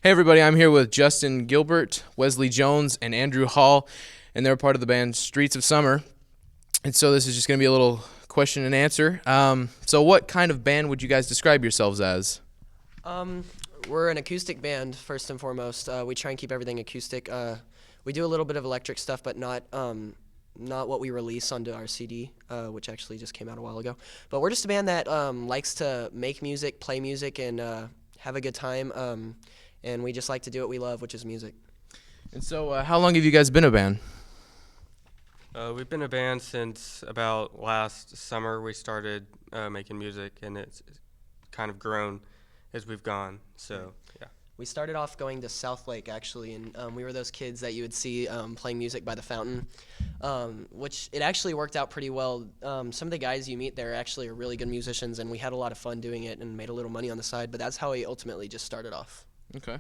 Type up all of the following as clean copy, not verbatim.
Hey everybody, I'm here with Justin Gilbert, Wesley Jones, and Andrew Hall, and they're part of the band Streets of Summer. And so this is just going to be a little question and answer. So what kind of band would you guys describe yourselves as? Um, we're an acoustic band, first and foremost. We try and keep everything acoustic. We do a little bit of electric stuff, but not what we release onto our CD, which actually just came out a while ago. But we're just a band that likes to make music, play music, and have a good time. And we just like to do what we love, which is music. And so how long have you guys been a band? We've been a band since about last summer. We started making music, and it's kind of grown as we've gone. So, yeah. We started off going to South Lake, actually, and we were those kids that you would see playing music by the fountain, which it actually worked out pretty well. Some of the guys you meet there actually are really good musicians, and we had a lot of fun doing it and made a little money on the side, but that's how we ultimately just started off. Okay.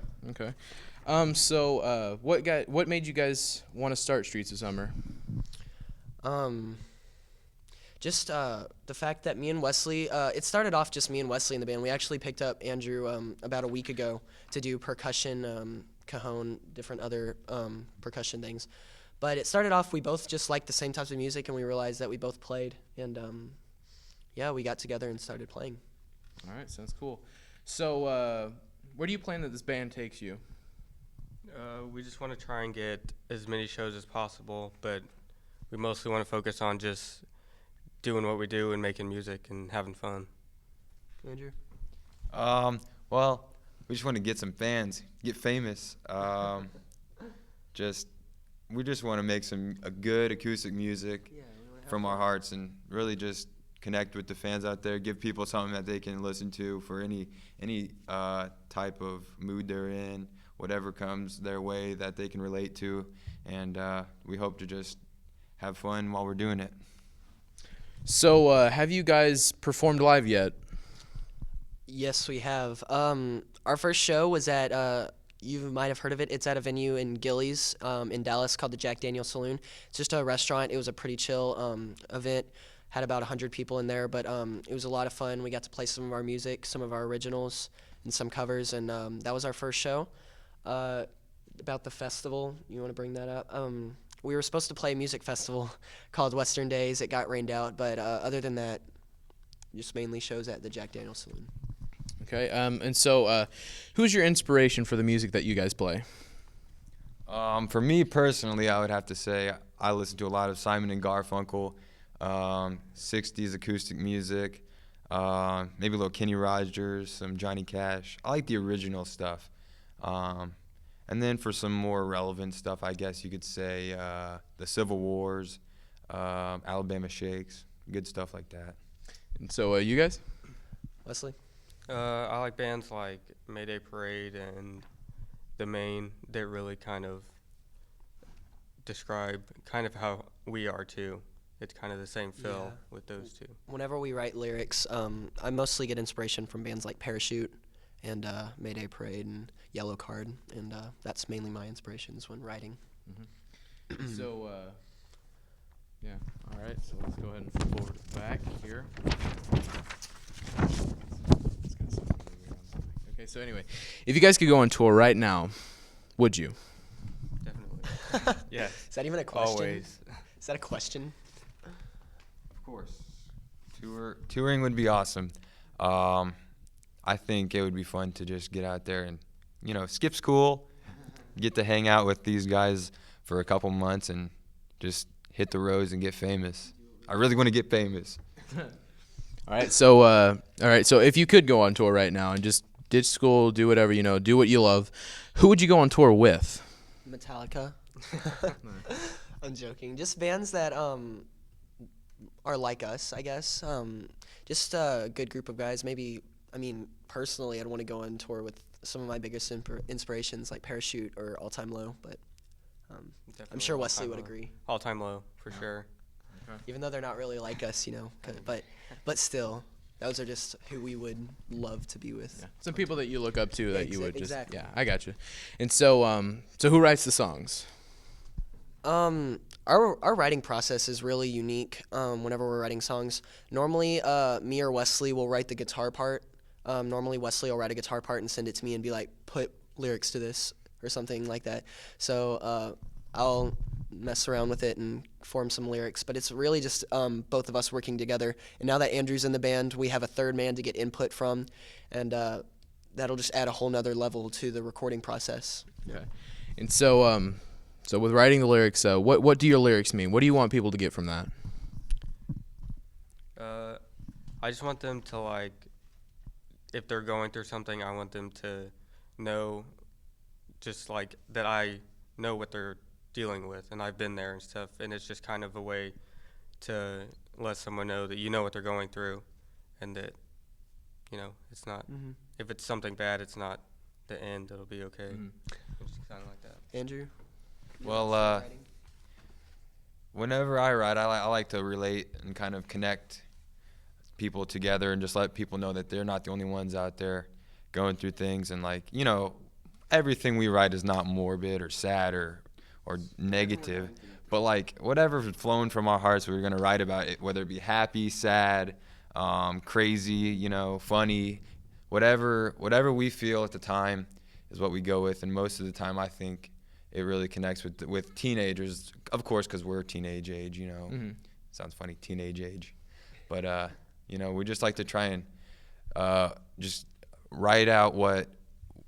So what made you guys want to start Streets of Summer? Just the fact that me and Wesley, it started off just me and Wesley in the band. We actually picked up Andrew about a week ago to do percussion, cajon, different other percussion things. But it started off, we both just liked the same types of music, and we realized that we both played. And yeah, we got together and started playing. All right, sounds cool. So where do you plan that this band takes you? We just want to try and get as many shows as possible, but we mostly want to focus on just doing what we do and making music and having fun. Andrew? Well, we just want to get some fans, get famous. We just want to make a good acoustic music from our hearts and really just connect with the fans out there, give people something that they can listen to for any type of mood they're in, whatever comes their way that they can relate to, and we hope to just have fun while we're doing it. So have you guys performed live yet? Yes, we have. Our first show was at, you might have heard of it, it's at a venue in Gillies in Dallas called the Jack Daniel's Saloon. It's just a restaurant. It was a pretty chill event. Had about 100 people in there, but it was a lot of fun. We got to play some of our music, some of our originals, and some covers, and that was our first show. About the festival, you want to bring that up? We were supposed to play a music festival called Western Days. It got rained out, but other than that, just mainly shows at the Jack Daniel's Saloon. Okay, and so who's your inspiration for the music that you guys play? For me personally, I would have to say I listen to a lot of Simon and Garfunkel, 60s acoustic music, maybe a little Kenny Rogers, some Johnny Cash. I like the original stuff. And then for some more relevant stuff, I guess you could say the Civil Wars, Alabama Shakes, good stuff like that. And so you guys? Wesley? I like bands like Mayday Parade and The Main that really kind of describe kind of how we are too. It's kind of the same feel with those two. Whenever we write lyrics, I mostly get inspiration from bands like Parachute and Mayday Parade and Yellow Card, and that's mainly my inspirations when writing. Mm-hmm. So, yeah, all right, so let's go ahead and flip over to the back here. Okay, so anyway, if you guys could go on tour right now, would you? Definitely. Yes. Is that even a question? Always. Is that a question? Of course. Touring would be awesome. I think it would be fun to just get out there and, skip school, get to hang out with these guys for a couple months and just hit the roads and get famous. I really want to get famous. All right, so if you could go on tour right now and just ditch school, do whatever, do what you love, who would you go on tour with? Metallica. I'm joking. Just bands that are like us, I guess. Just a good group of guys. Maybe, personally, I'd want to go on tour with some of my biggest inspirations, like Parachute or All Time Low, but I'm sure Wesley would agree. All Time Low, for sure. Okay. Even though they're not really like us, but still, those are just who we would love to be with. Yeah. Some people that you look up to that you would just, exactly. Yeah, I got you. And so, so who writes the songs? Our writing process is really unique. Whenever we're writing songs, normally me or Wesley will write the guitar part. Normally Wesley will write a guitar part and send it to me and be like, put lyrics to this or something like that. So I'll mess around with it and form some lyrics. But it's really just both of us working together. And now that Andrew's in the band, we have a third man to get input from, and that'll just add a whole nother level to the recording process. Okay. And so, so with writing the lyrics, what do your lyrics mean? What do you want people to get from that? I just want them to, like, if they're going through something, I want them to know, just like that I know what they're dealing with, and I've been there and stuff, and it's just kind of a way to let someone know that you know what they're going through, and that, you know, it's not, if it's something bad, it's not the end, it'll be okay. It's just kind of like that. Andrew? Well, whenever I write, I like to relate and kind of connect people together and just let people know that they're not the only ones out there going through things. And, like, you know, everything we write is not morbid or sad or negative, but, like, whatever's flowing from our hearts, we're going to write about it, whether it be happy, sad, crazy, you know, funny, whatever we feel at the time is what we go with. And most of the time, I think it really connects with teenagers, of course, because we're teenage age, you know. Sounds funny, teenage age. But, you know, we just like to try and just write out what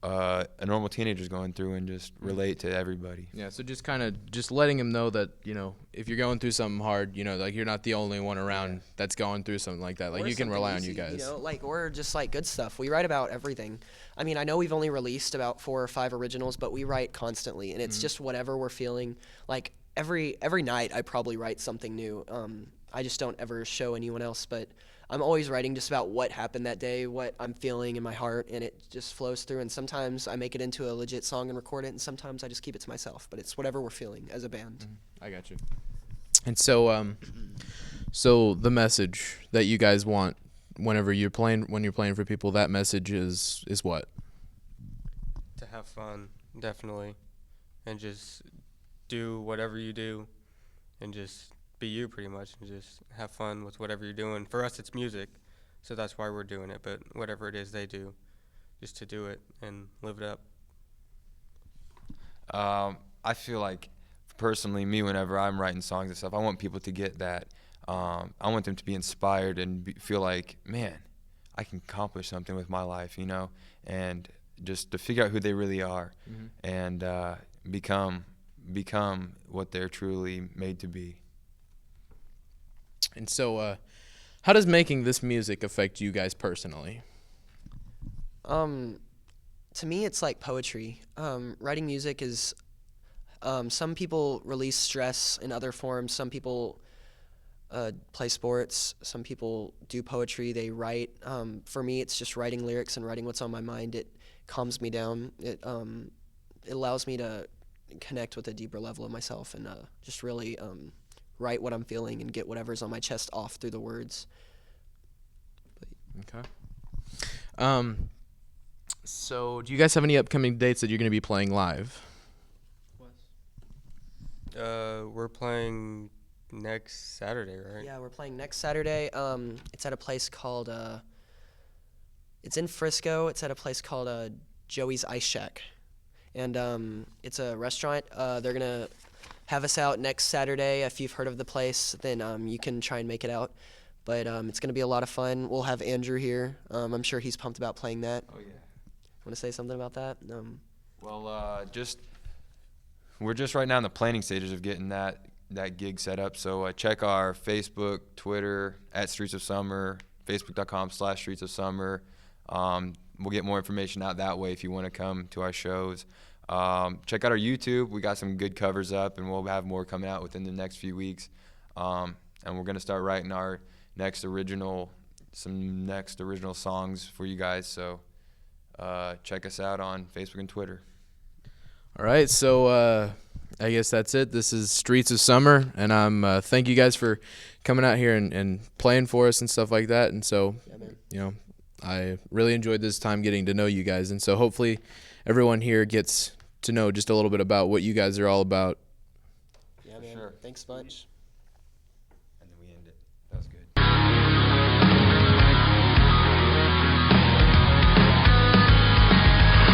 a normal teenager's going through and just relate to everybody. Yeah, so just kind of just letting them know that, you know, if you're going through something hard, you know, like, you're not the only one around that's going through something like that. Like, Or you can something rely on easy, you guys. You know, like, or just like good stuff. We write about everything. I mean, I know we've only released about 4 or 5 originals, but we write constantly, and it's just whatever we're feeling. Like every night, I probably write something new. I just don't ever show anyone else, but I'm always writing just about what happened that day, what I'm feeling in my heart, and it just flows through. And sometimes I make it into a legit song and record it, and sometimes I just keep it to myself. But it's whatever we're feeling as a band. I got you. And so, so the message that you guys want when you're playing for people, that message is what? To have fun, definitely, and just do whatever you do, and just be you, pretty much, and just have fun with whatever you're doing. For us, it's music, so that's why we're doing it, but whatever it is they do, just to do it and live it up. I feel like, personally, me, whenever I'm writing songs and stuff, I want people to get that. I want them to be inspired and feel like, man, I can accomplish something with my life, you know, and just to figure out who they really are and become what they're truly made to be. And so, how does making this music affect you guys personally? To me, it's like poetry. Writing music is, some people release stress in other forms. Some people play sports. Some people do poetry. They write. For me, it's just writing lyrics and writing what's on my mind. It calms me down. It allows me to connect with a deeper level of myself and just really write what I'm feeling and get whatever's on my chest off through the words. Okay. So do you guys have any upcoming dates that you're going to be playing live? We're playing next Saturday, right? Yeah, we're playing next Saturday. It's at a place called, it's in Frisco. It's at a place called Joey's Ice Shack. And it's a restaurant. They're going to have us out next Saturday. If you've heard of the place, then you can try and make it out. But it's going to be a lot of fun. We'll have Andrew here. I'm sure he's pumped about playing that. Oh, yeah. Want to say something about that? Well, we're just right now in the planning stages of getting that gig set up. So check our Facebook, Twitter, @Streets of Summer, Facebook.com/Streets of Summer. We'll get more information out that way if you want to come to our shows. Check out our YouTube. We got some good covers up, and we'll have more coming out within the next few weeks. And we're going to start writing our next original songs for you guys. So check us out on Facebook and Twitter. All right, so I guess that's it. This is Streets of Summer, and I'm thank you guys for coming out here and playing for us and stuff like that. And so, you know, I really enjoyed this time getting to know you guys, and so hopefully everyone here gets to know just a little bit about what you guys are all about. Yeah, man. Sure. Thanks much.